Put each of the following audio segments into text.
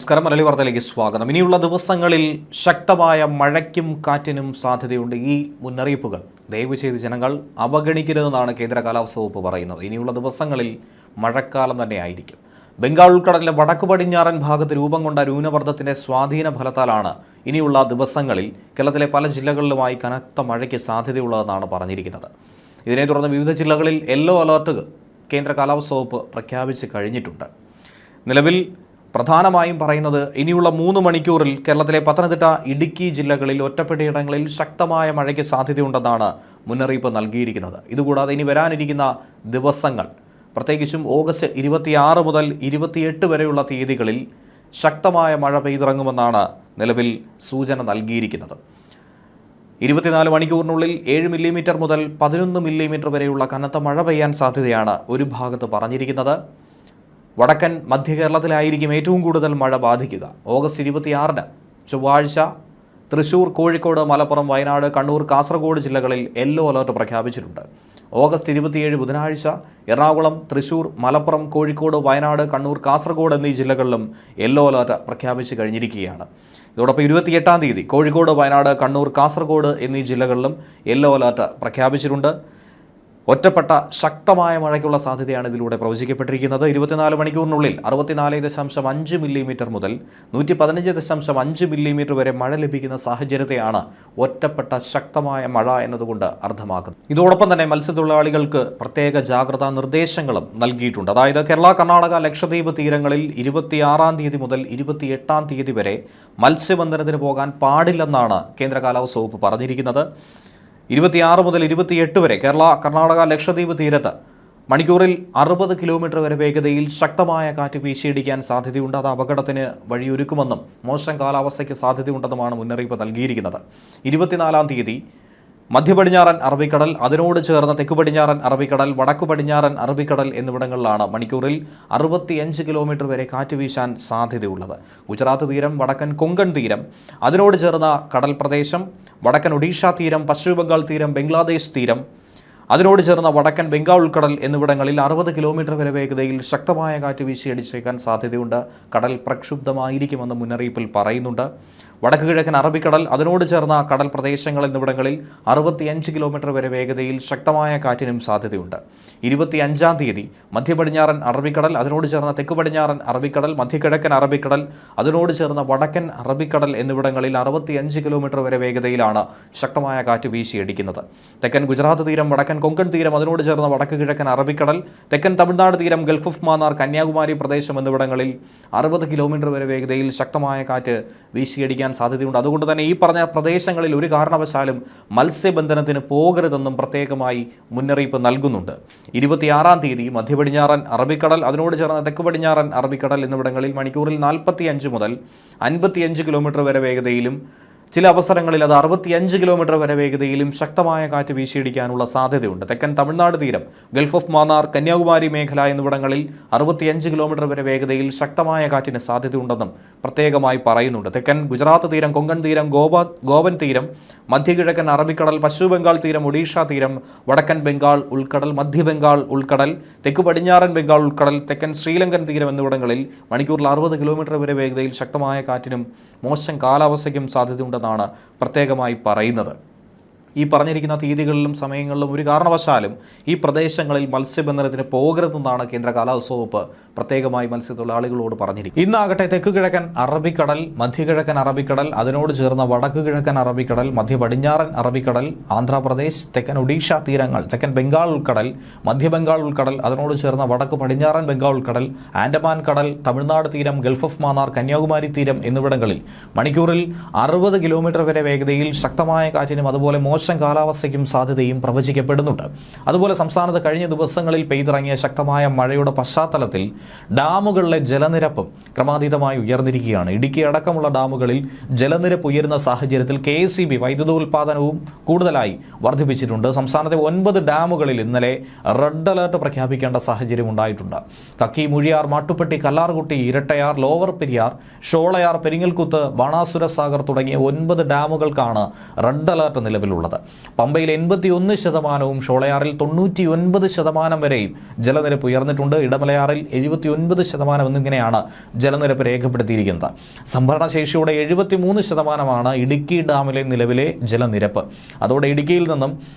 നമസ്കാരം. മലയാളി വാർത്തയിലേക്ക് സ്വാഗതം. ഇനിയുള്ള ദിവസങ്ങളിൽ ശക്തമായ മഴയ്ക്കും കാറ്റിനും സാധ്യതയുണ്ട്. ഈ മുന്നറിയിപ്പുകൾ ദയവ് ചെയ്ത് ജനങ്ങൾ അവഗണിക്കരുതെന്നാണ് കേന്ദ്ര കാലാവസ്ഥാ വകുപ്പ് പറയുന്നത്. ഇനിയുള്ള ദിവസങ്ങളിൽ മഴക്കാലം തന്നെ ആയിരിക്കും. ബംഗാൾ ഉൾക്കടലിലെ വടക്കു പടിഞ്ഞാറൻ ഭാഗത്ത് രൂപം കൊണ്ട ന്യൂനമർദ്ദത്തിൻ്റെ സ്വാധീന ഫലത്താലാണ് ഇനിയുള്ള ദിവസങ്ങളിൽ കേരളത്തിലെ പല ജില്ലകളിലുമായി കനത്ത മഴയ്ക്ക് സാധ്യതയുള്ളതെന്നാണ് പറഞ്ഞിരിക്കുന്നത്. ഇതിനെ തുടർന്ന് വിവിധ ജില്ലകളിൽ യെല്ലോ അലർട്ട് കേന്ദ്ര കാലാവസ്ഥാ വകുപ്പ് പ്രഖ്യാപിച്ച് കഴിഞ്ഞിട്ടുണ്ട്. നിലവിൽ പ്രധാനമായും പറയുന്നത് ഇനിയുള്ള 3 മണിക്കൂറിൽ കേരളത്തിലെ പത്തനംതിട്ട, ഇടുക്കി ജില്ലകളിൽ ഒറ്റപ്പെട്ടയിടങ്ങളിൽ ശക്തമായ മഴയ്ക്ക് സാധ്യതയുണ്ടെന്നാണ് മുന്നറിയിപ്പ് നൽകിയിരിക്കുന്നത്. ഇതുകൂടാതെ ഇനി വരാനിരിക്കുന്ന ദിവസങ്ങൾ, പ്രത്യേകിച്ചും ഓഗസ്റ്റ് 26 മുതൽ 28 വരെയുള്ള തീയതികളിൽ ശക്തമായ മഴ പെയ്തിറങ്ങുമെന്നാണ് നിലവിൽ സൂചന നൽകിയിരിക്കുന്നത്. 24 മണിക്കൂറിനുള്ളിൽ 7 മില്ലിമീറ്റർ മുതൽ 11 മില്ലിമീറ്റർ വരെയുള്ള കനത്ത മഴ പെയ്യാൻ സാധ്യതയാണ് ഒരു ഭാഗത്ത് പറഞ്ഞിരിക്കുന്നത്. വടക്കൻ മധ്യ കേരളത്തിലായിരിക്കും ഏറ്റവും കൂടുതൽ മഴ ബാധിക്കുക. ഓഗസ്റ്റ് 26 ചൊവ്വാഴ്ച തൃശ്ശൂർ, കോഴിക്കോട്, മലപ്പുറം, വയനാട്, കണ്ണൂർ, കാസർഗോഡ് ജില്ലകളിൽ യെല്ലോ അലർട്ട് പ്രഖ്യാപിച്ചിട്ടുണ്ട്. ഓഗസ്റ്റ് 27 ബുധനാഴ്ച എറണാകുളം, തൃശ്ശൂർ, മലപ്പുറം, കോഴിക്കോട്, വയനാട്, കണ്ണൂർ, കാസർഗോഡ് എന്നീ ജില്ലകളിലും യെല്ലോ അലർട്ട് പ്രഖ്യാപിച്ചു കഴിഞ്ഞിരിക്കുകയാണ്. ഇതോടൊപ്പം 28 തീയതി കോഴിക്കോട്, വയനാട്, കണ്ണൂർ, കാസർഗോഡ് എന്നീ ജില്ലകളിലും യെല്ലോ അലർട്ട് പ്രഖ്യാപിച്ചിട്ടുണ്ട്. ഒറ്റപ്പെട്ട ശക്തമായ മഴയ്ക്കുള്ള സാധ്യതയാണ് ഇതിലൂടെ പ്രവചിക്കപ്പെട്ടിരിക്കുന്നത്. 24 മണിക്കൂറിനുള്ളിൽ 64.5 മില്ലിമീറ്റർ മുതൽ 115.5 മില്ലിമീറ്റർ വരെ മഴ ലഭിക്കുന്ന സാഹചര്യത്തെയാണ് ഒറ്റപ്പെട്ട ശക്തമായ മഴ എന്നതുകൊണ്ട് അർത്ഥമാക്കുന്നത്. ഇതോടൊപ്പം തന്നെ മത്സ്യത്തൊഴിലാളികൾക്ക് പ്രത്യേക ജാഗ്രതാ നിർദ്ദേശങ്ങളും നൽകിയിട്ടുണ്ട്. അതായത് കേരള, കർണാടക, ലക്ഷദ്വീപ് തീരങ്ങളിൽ 26 തീയതി മുതൽ 28 തീയതി വരെ മത്സ്യബന്ധനത്തിന് പോകാൻ പാടില്ലെന്നാണ് കേന്ദ്ര കാലാവസ്ഥാ വകുപ്പ് പറഞ്ഞിരിക്കുന്നത്. 26 മുതൽ 28 വരെ കേരള, കർണാടക, ലക്ഷദ്വീപ് തീരത്ത് മണിക്കൂറിൽ 60 കിലോമീറ്റർ വരെ വേഗതയിൽ ശക്തമായ കാറ്റ് വീശിയടിക്കാൻ സാധ്യതയുണ്ട്. അത് അപകടത്തിന് വഴിയൊരുക്കുമെന്നും മോശം കാലാവസ്ഥയ്ക്ക് സാധ്യതയുണ്ടെന്നുമാണ് മുന്നറിയിപ്പ് നൽകിയിരിക്കുന്നത്. 24 തീയതി മധ്യ പടിഞ്ഞാറൻ അറബിക്കടൽ, അതിനോട് ചേർന്ന തെക്കു പടിഞ്ഞാറൻ അറബിക്കടൽ, വടക്കു പടിഞ്ഞാറൻ അറബിക്കടൽ എന്നിവിടങ്ങളിലാണ് മണിക്കൂറിൽ 65 കിലോമീറ്റർ വരെ കാറ്റ് വീശാൻ സാധ്യതയുള്ളത്. ഗുജറാത്ത് തീരം, വടക്കൻ കൊങ്കൺ തീരം, അതിനോട് ചേർന്ന കടൽ പ്രദേശം, വടക്കൻ ഒഡീഷ തീരം, പശ്ചിമ ബംഗാൾ തീരം, ബംഗ്ലാദേശ് തീരം, അതിനോട് ചേർന്ന വടക്കൻ ബംഗാൾ ഉൾക്കടൽ എന്നിവിടങ്ങളിൽ 60 കിലോമീറ്റർ വരെ വേഗതയിൽ ശക്തമായ കാറ്റ് വീശിയടിച്ചേക്കാൻ സാധ്യതയുണ്ട്. കടൽ പ്രക്ഷുബ്ധമായിരിക്കുമെന്ന് മുന്നറിയിപ്പിൽ പറയുന്നുണ്ട്. വടക്ക് കിഴക്കൻ അറബിക്കടൽ, അതിനോട് ചേർന്ന കടൽ പ്രദേശങ്ങൾ എന്നിവിടങ്ങളിൽ 65 കിലോമീറ്റർ വരെ വേഗതയിൽ ശക്തമായ കാറ്റിനും സാധ്യതയുണ്ട്. 25 തീയതി മധ്യ പടിഞ്ഞാറൻ അറബിക്കടൽ, അതിനോട് ചേർന്ന തെക്കു പടിഞ്ഞാറൻ അറബിക്കടൽ, മധ്യകിഴക്കൻ അറബിക്കടൽ, അതിനോട് ചേർന്ന വടക്കൻ അറബിക്കടൽ എന്നിവിടങ്ങളിൽ 65 കിലോമീറ്റർ വരെ വേഗതയിലാണ് ശക്തമായ കാറ്റ് വീശിയടിക്കുന്നത്. തെക്കൻ ഗുജറാത്ത് തീരം, വടക്കൻ കൊങ്കൺ തീരം, അതിനോട് ചേർന്ന വടക്ക് കിഴക്കൻ അറബിക്കടൽ, തെക്കൻ തമിഴ്നാട് തീരം, ഗൾഫ് ഓഫ് മാന്നാർ, കന്യാകുമാരി പ്രദേശം എന്നിവിടങ്ങളിൽ 60 കിലോമീറ്റർ വരെ വേഗതയിൽ ശക്തമായ കാറ്റ് വീശിയടിക്കാൻ സാധ്യതയുണ്ട്. അതുകൊണ്ട് തന്നെ ഈ പറഞ്ഞ പ്രദേശങ്ങളിൽ ഒരു കാരണവശാലും മത്സ്യബന്ധനത്തിന് പോകരുതെന്നും പ്രത്യേകമായി മുന്നറിയിപ്പ് നൽകുന്നുണ്ട്. 26 തീയതി മധ്യ പടിഞ്ഞാറൻ അറബിക്കടൽ, അതിനോട് ചേർന്ന തെക്കു പടിഞ്ഞാറൻ അറബിക്കടൽ എന്നിവിടങ്ങളിൽ മണിക്കൂറിൽ 45 മുതൽ 55 കിലോമീറ്റർ വരെ വേഗതയിലും ചില അവസരങ്ങളിൽ അത് 65 കിലോമീറ്റർ വരെ വേഗതയിലും ശക്തമായ കാറ്റ് വീശിയടിക്കാനുള്ള സാധ്യതയുണ്ട്. തെക്കൻ തമിഴ്നാട് തീരം, ഗൾഫ് ഓഫ് മാന്നാർ, കന്യാകുമാരി മേഖല എന്നിവിടങ്ങളിൽ 65 കിലോമീറ്റർ വരെ വേഗതയിൽ ശക്തമായ കാറ്റിന് സാധ്യതയുണ്ടെന്നും പ്രത്യേകമായി പറയുന്നുണ്ട്. തെക്കൻ ഗുജറാത്ത് തീരം, കൊങ്കൺ തീരം, ഗോവൻ തീരം, മധ്യകിഴക്കൻ അറബിക്കടൽ, പശ്ചിമ ബംഗാൾ തീരം, ഒഡീഷ തീരം, വടക്കൻ ബംഗാൾ ഉൾക്കടൽ, മധ്യ ബംഗാൾ ഉൾക്കടൽ, തെക്കു പടിഞ്ഞാറൻ ബംഗാൾ ഉൾക്കടൽ, തെക്കൻ ശ്രീലങ്കൻ തീരം എന്നിവിടങ്ങളിൽ മണിക്കൂറിൽ 60 കിലോമീറ്റർ വരെ വേഗതയിൽ ശക്തമായ കാറ്റിനും മോശം കാലാവസ്ഥയ്ക്കും സാധ്യതയുണ്ടെന്നാണ് പ്രത്യേകമായി പറയുന്നത്. ഈ പറഞ്ഞിരിക്കുന്ന തീയതികളിലും സമയങ്ങളിലും ഒരു കാരണവശാലും ഈ പ്രദേശങ്ങളിൽ മത്സ്യബന്ധനത്തിന് പോകരുതെന്നാണ് കേന്ദ്ര കാലാവസ്ഥാ വകുപ്പ് പ്രത്യേകമായി മത്സ്യത്തൊഴിലാളികളോട് പറഞ്ഞിരിക്കുന്നത്. ഇന്നാകട്ടെ തെക്കു കിഴക്കൻ അറബിക്കടൽ, മധ്യകിഴക്കൻ അറബിക്കടൽ, അതിനോട് ചേർന്ന വടക്ക് കിഴക്കൻ അറബിക്കടൽ, മധ്യ പടിഞ്ഞാറൻ അറബിക്കടൽ, ആന്ധ്രാപ്രദേശ്, തെക്കൻ ഒഡീഷ തീരങ്ങൾ, തെക്കൻ ബംഗാൾ ഉൾക്കടൽ, മധ്യ ബംഗാൾ ഉൾക്കടൽ, അതിനോട് ചേർന്ന വടക്ക് പടിഞ്ഞാറൻ ബംഗാൾ ഉൾക്കടൽ, ആൻഡമാൻ കടൽ, തമിഴ്നാട് തീരം, ഗൾഫ് ഓഫ് മാന്നാർ, കന്യാകുമാരി തീരം എന്നിവിടങ്ങളിൽ മണിക്കൂറിൽ 60 കിലോമീറ്റർ വരെ വേഗതയിൽ ശക്തമായ കാറ്റിനും അതുപോലെ മോശം കാലാവസ്ഥയ്ക്കും സാധ്യതയും പ്രവചിക്കപ്പെടുന്നുണ്ട്. അതുപോലെ സംസ്ഥാനത്ത് കഴിഞ്ഞ ദിവസങ്ങളിൽ പെയ്തിറങ്ങിയ ശക്തമായ മഴയുടെ പശ്ചാത്തലത്തിൽ ഡാമുകളിലെ ജലനിരപ്പും ക്രമാതീതമായി ഉയർന്നിരിക്കുകയാണ്. ഇടുക്കി അടക്കമുള്ള ഡാമുകളിൽ ജലനിരപ്പ് ഉയരുന്ന സാഹചര്യത്തിൽ KSEB വൈദ്യുതോൽപാദനവും കൂടുതലായി വർദ്ധിപ്പിച്ചിട്ടുണ്ട്. സംസ്ഥാനത്തെ 9 ഡാമുകളിൽ ഇന്നലെ റെഡ് അലർട്ട് പ്രഖ്യാപിക്കേണ്ട സാഹചര്യം ഉണ്ടായിട്ടുണ്ട്. കക്കി, മുഴിയാർ, മാട്ടുപ്പെട്ടി, കല്ലാർകുട്ടി, ഇരട്ടയാർ, ലോവർ പെരിയാർ, ഷോളയാർ, പെരിങ്ങൽകുത്ത്, ബാണാസുര സാഗർ തുടങ്ങിയ 9 ഡാമുകൾക്കാണ് റെഡ് അലർട്ട് നിലവിലുള്ളത്. ഉള്ളത്. പമ്പയിൽ 81%, ഷോളയാറിൽ 99% വരെയും ജലനിരപ്പ് ഉയർന്നിട്ടുണ്ട്. ഇടമലയാറിൽ 79% എന്നിങ്ങനെയാണ് ജലനിരപ്പ് രേഖപ്പെടുത്തിയിരിക്കുന്നത്. സംഭരണശേഷിയുടെ 73% ഇടുക്കി ഡാമിലെ നിലവിലെ ജലനിരപ്പ്. അതോടെ ഇടുക്കിയിൽ നിന്നും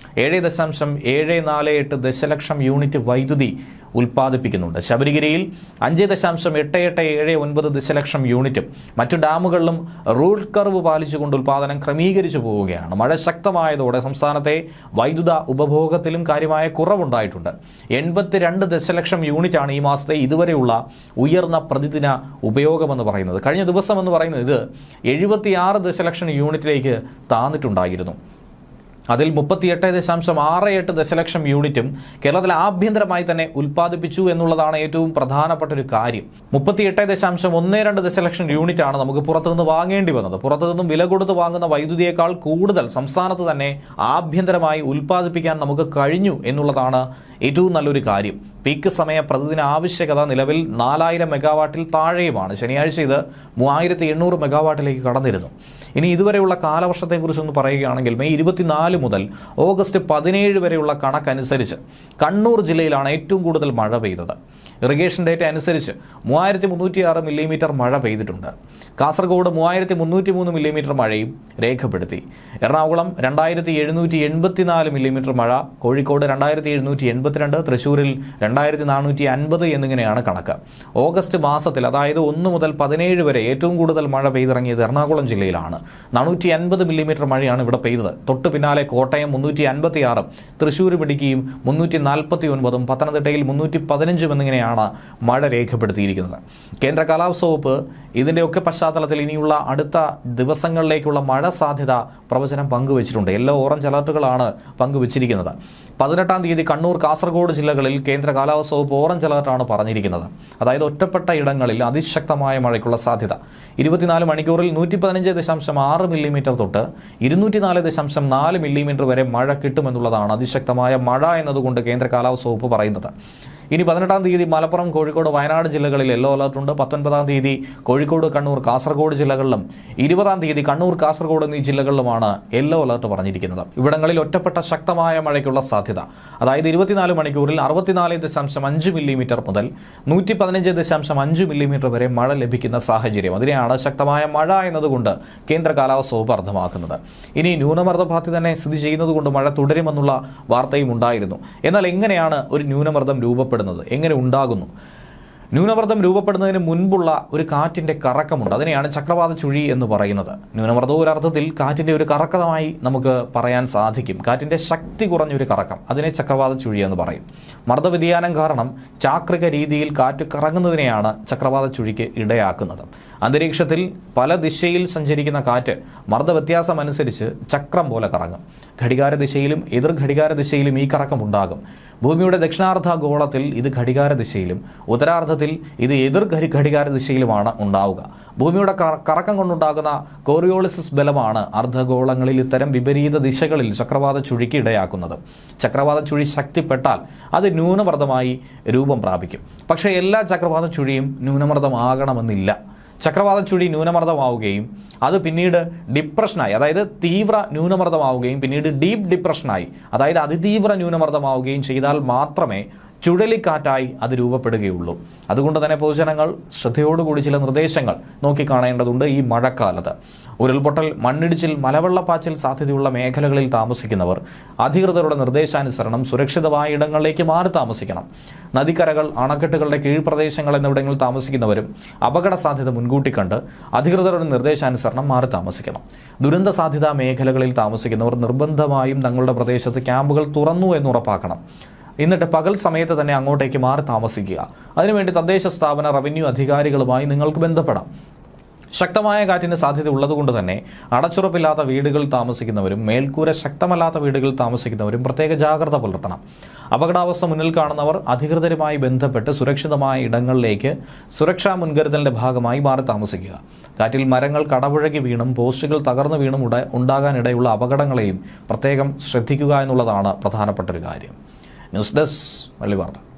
7.748 ദശലക്ഷം യൂണിറ്റ് വൈദ്യുതി ഉൽപ്പാദിപ്പിക്കുന്നുണ്ട്. ശബരിഗിരിയിൽ 5.8879 ദശലക്ഷം യൂണിറ്റും മറ്റു ഡാമുകളിലും റൂട്ട് കർവ് പാലിച്ചുകൊണ്ട് ഉൽപ്പാദനം ക്രമീകരിച്ചു പോവുകയാണ്. മഴ ശക്തമായതോടെ സംസ്ഥാനത്തെ വൈദ്യുത ഉപഭോഗത്തിലും കാര്യമായ കുറവുണ്ടായിട്ടുണ്ട്. 82 ദശലക്ഷം യൂണിറ്റാണ് ഈ മാസത്തെ ഇതുവരെയുള്ള ഉയർന്ന പ്രതിദിന ഉപയോഗമെന്ന് പറയുന്നത്. കഴിഞ്ഞ ദിവസം എന്ന് പറയുന്നത് ഇത് 76 ദശലക്ഷം യൂണിറ്റിലേക്ക് താന്നിട്ടുണ്ടായിരുന്നു. അതിൽ 38.68 ദശലക്ഷം യൂണിറ്റും കേരളത്തിൽ ആഭ്യന്തരമായി തന്നെ ഉൽപ്പാദിപ്പിച്ചു എന്നുള്ളതാണ് ഏറ്റവും പ്രധാനപ്പെട്ട ഒരു കാര്യം. 38.12 ദശലക്ഷം യൂണിറ്റാണ് നമുക്ക് പുറത്തുനിന്ന് വാങ്ങേണ്ടി വന്നത്. പുറത്തുനിന്നും വില കൊടുത്ത് വാങ്ങുന്ന വൈദ്യുതിയേക്കാൾ കൂടുതൽ സംസ്ഥാനത്ത് തന്നെ ആഭ്യന്തരമായി ഉൽപ്പാദിപ്പിക്കാൻ നമുക്ക് കഴിഞ്ഞു എന്നുള്ളതാണ് ഏറ്റവും നല്ലൊരു കാര്യം. പീക്ക് സമയ പ്രതിദിന ആവശ്യകത നിലവിൽ 4000 മെഗാവാട്ടിൽ താഴെയുമാണ്. ശനിയാഴ്ച ഇത് 3800 മെഗാവാട്ടിലേക്ക് കടന്നിരുന്നു. ഇനി ഇതുവരെയുള്ള കാലവർഷത്തെക്കുറിച്ചൊന്ന് പറയുകയാണെങ്കിൽ മെയ് 24 മുതൽ ഓഗസ്റ്റ് 17 വരെയുള്ള കണക്കനുസരിച്ച് കണ്ണൂർ ജില്ലയിലാണ് ഏറ്റവും കൂടുതൽ മഴ പെയ്തത്. ഇറിഗേഷൻ ഡേറ്റ അനുസരിച്ച് 3306 മില്ലിമീറ്റർ മഴ പെയ്തിട്ടുണ്ട്. കാസർഗോഡ് 3303 മില്ലിമീറ്റർ മഴയും രേഖപ്പെടുത്തി. എറണാകുളം 2784 മില്ലിമീറ്റർ മഴ, കോഴിക്കോട് 2782, തൃശ്ശൂരിൽ 2450 എന്നിങ്ങനെയാണ് കണക്ക്. ഓഗസ്റ്റ് മാസത്തിൽ, അതായത് 1 മുതൽ 17 വരെ ഏറ്റവും കൂടുതൽ മഴ പെയ്തിറങ്ങിയത് എറണാകുളം ജില്ലയിലാണ്. 450 മില്ലിമീറ്റർ മഴയാണ് ഇവിടെ പെയ്തത്. തൊട്ടു പിന്നാലെ കോട്ടയം 356, തൃശ്ശൂരും ഇടുക്കിയും 349, പത്തനംതിട്ടയിൽ 315 എന്നിങ്ങനെയാണ് മഴ രേഖപ്പെടുത്തിയിരിക്കുന്നത്. കേന്ദ്ര കാലാവസ്ഥാ വകുപ്പ് ഇതിൻ്റെയൊക്കെ പശ്ചാത്തലത്തിൽ ഇനിയുള്ള അടുത്ത ദിവസങ്ങളിലേക്കുള്ള മഴ സാധ്യത പ്രവചനം പങ്കുവച്ചിട്ടുണ്ട്. യെല്ലോ ഓറഞ്ച് അലർട്ടുകളാണ് പങ്കുവച്ചിരിക്കുന്നത്. 18-ാം തീയതി കണ്ണൂർ, കാസർഗോഡ് ജില്ലകളിൽ കേന്ദ്ര കാലാവസ്ഥാ വകുപ്പ് ഓറഞ്ച് അലർട്ടാണ് പറഞ്ഞിരിക്കുന്നത്. അതായത് ഒറ്റപ്പെട്ട ഇടങ്ങളിൽ അതിശക്തമായ മഴയ്ക്കുള്ള സാധ്യത. 24 മണിക്കൂറിൽ 115.6 മില്ലിമീറ്റർ തൊട്ട് 204.4 മില്ലിമീറ്റർ വരെ മഴ കിട്ടുമെന്നുള്ളതാണ് അതിശക്തമായ മഴ എന്നതുകൊണ്ട് കേന്ദ്ര കാലാവസ്ഥാ വകുപ്പ് പറയുന്നത്. ഇനി 18-ാം തീയതി മലപ്പുറം, കോഴിക്കോട്, വയനാട് ജില്ലകളിൽ യെല്ലോ അലർട്ടുണ്ട്. 19-ാം തീയതി കോഴിക്കോട്, കണ്ണൂർ, കാസർഗോഡ് ജില്ലകളിലും 20-ാം തീയതി കണ്ണൂർ, കാസർഗോഡ് എന്നീ ജില്ലകളിലുമാണ് യെല്ലോ അലർട്ട് പറഞ്ഞിരിക്കുന്നത്. ഇവിടങ്ങളിൽ ഒറ്റപ്പെട്ട ശക്തമായ മഴയ്ക്കുള്ള സാധ്യത. അതായത് 24 മണിക്കൂറിൽ 64.5 മില്ലിമീറ്റർ മുതൽ 115.5 മില്ലിമീറ്റർ വരെ മഴ ലഭിക്കുന്ന സാഹചര്യം. അതിനെയാണ് ശക്തമായ മഴ എന്നതുകൊണ്ട് കേന്ദ്ര കാലാവസ്ഥാ വകുപ്പ് അർത്ഥമാക്കുന്നത്. ഇനി ന്യൂനമർദ്ദപാത്തി തന്നെ സ്ഥിതി ചെയ്യുന്നതുകൊണ്ട് മഴ തുടരുമെന്നുള്ള വാർത്തയും ഉണ്ടായിരുന്നു. എന്നാൽ എങ്ങനെയാണ് ഒരു ന്യൂനമർദ്ദം രൂപപ്പെടുന്നത്, എങ്ങനെ ഉണ്ടാകുന്നു? ന്യൂനമർദ്ദം രൂപപ്പെടുന്നതിന് മുൻപുള്ള ഒരു കാറ്റിൻ്റെ കറക്കമുണ്ട്. അതിനെയാണ് ചക്രവാത ചുഴി എന്ന് പറയുന്നത്. ന്യൂനമർദ്ദം ഒരർത്ഥത്തിൽ കാറ്റിൻ്റെ ഒരു കറക്കമായി നമുക്ക് പറയാൻ സാധിക്കും. കാറ്റിൻ്റെ ശക്തി കുറഞ്ഞൊരു കറക്കം, അതിനെ ചക്രവാത ചുഴി എന്ന് പറയും. മർദ്ദവ്യതിയാനം കാരണം ചാക്രിക രീതിയിൽ കാറ്റ് കറങ്ങുന്നതിനെയാണ് ചക്രവാത ചുഴിക്ക് ഇടയാക്കുന്നത്. അന്തരീക്ഷത്തിൽ പല ദിശയിൽ സഞ്ചരിക്കുന്ന കാറ്റ് മർദ്ദവ്യത്യാസം അനുസരിച്ച് ചക്രം പോലെ കറങ്ങും. ഘടികാര ദിശയിലും എതിർ ഘടികാര ദിശയിലും ഈ കറക്കം ഉണ്ടാകും. ഭൂമിയുടെ ദക്ഷിണാർദ്ധ ഗോളത്തിൽ ഇത് ഘടികാര ദിശയിലും ഉത്തരാർദ്ധത്തിൽ ഇത് എതിർ ഘടികാര ദിശയിലുമാണ് ഉണ്ടാവുക. ഭൂമിയുടെ കറക്കം കൊണ്ടുണ്ടാകുന്ന കോറിയോളിസിസ് ബലമാണ് അർദ്ധഗോളങ്ങളിൽ ഇത്തരം വിപരീത ദിശകളിൽ ചക്രവാത ചുഴിക്ക് ഇടയാക്കുന്നത്. ചക്രവാത ചുഴി ശക്തിപ്പെട്ടാൽ അത് ന്യൂനമർദ്ദമായി രൂപം പ്രാപിക്കും. പക്ഷേ എല്ലാ ചക്രവാത ചുഴിയും ന്യൂനമർദ്ദമാകണമെന്നില്ല. ചക്രവാത ചുഴി ന്യൂനമർദ്ദമാവുകയും അത് പിന്നീട് ഡിപ്രഷനായി, അതായത് തീവ്ര ന്യൂനമർദ്ദമാവുകയും പിന്നീട് ഡീപ്പ് ഡിപ്രഷനായി, അതായത് അതിതീവ്ര ന്യൂനമർദ്ദമാവുകയും ചെയ്താൽ മാത്രമേ ചുഴലിക്കാറ്റായി അത് രൂപപ്പെടുകയുള്ളൂ. അതുകൊണ്ട് തന്നെ പൊതുജനങ്ങൾ ശ്രദ്ധയോടുകൂടി ചില നിർദ്ദേശങ്ങൾ നോക്കിക്കാണേണ്ടതുണ്ട്. ഈ മഴക്കാലത്ത് ഉരുൾപൊട്ടൽ, മണ്ണിടിച്ചിൽ, മലവെള്ളപ്പാച്ചിൽ സാധ്യതയുള്ള മേഖലകളിൽ താമസിക്കുന്നവർ അധികൃതരുടെ നിർദ്ദേശാനുസരണം സുരക്ഷിതമായ ഇടങ്ങളിലേക്ക് മാറി താമസിക്കണം. നദിക്കരകൾ, അണക്കെട്ടുകളുടെ കീഴ്പ്രദേശങ്ങൾ എന്നിവിടങ്ങളിൽ താമസിക്കുന്നവരും അപകട സാധ്യത മുൻകൂട്ടി കണ്ട് അധികൃതരുടെ നിർദ്ദേശാനുസരണം മാറി താമസിക്കണം. ദുരന്ത സാധ്യതാ മേഖലകളിൽ താമസിക്കുന്നവർ നിർബന്ധമായും തങ്ങളുടെ പ്രദേശത്ത് ക്യാമ്പുകൾ തുറന്നു എന്ന് ഉറപ്പാക്കണം. എന്നിട്ട് പകൽ സമയത്ത് തന്നെ അങ്ങോട്ടേക്ക് മാറി താമസിക്കുക. അതിനുവേണ്ടി തദ്ദേശ സ്ഥാപന, റവന്യൂ അധികാരികളുമായി നിങ്ങൾക്ക് ബന്ധപ്പെടാം. ശക്തമായ കാറ്റിന് സാധ്യത ഉള്ളതുകൊണ്ട് തന്നെ അടച്ചുറപ്പില്ലാത്ത വീടുകളിൽ താമസിക്കുന്നവരും മേൽക്കൂര ശക്തമല്ലാത്ത വീടുകളിൽ താമസിക്കുന്നവരും പ്രത്യേക ജാഗ്രത പുലർത്തണം. അപകടാവസ്ഥ മുന്നിൽ കാണുന്നവർ അധികൃതരുമായി ബന്ധപ്പെട്ട് സുരക്ഷിതമായ ഇടങ്ങളിലേക്ക് സുരക്ഷാ മുൻകരുതലിന്റെ ഭാഗമായി മാറി താമസിക്കുക. കാറ്റിൽ മരങ്ങൾ കടപുഴകി വീണും പോസ്റ്റുകൾ തകർന്നു വീണും ഉണ്ടാകാനിടയുള്ള അപകടങ്ങളെയും പ്രത്യേകം ശ്രദ്ധിക്കുക എന്നുള്ളതാണ് പ്രധാനപ്പെട്ട ഒരു കാര്യം. ന്യൂസ് ഡെസ്ക് മലയാളി വാർത്ത.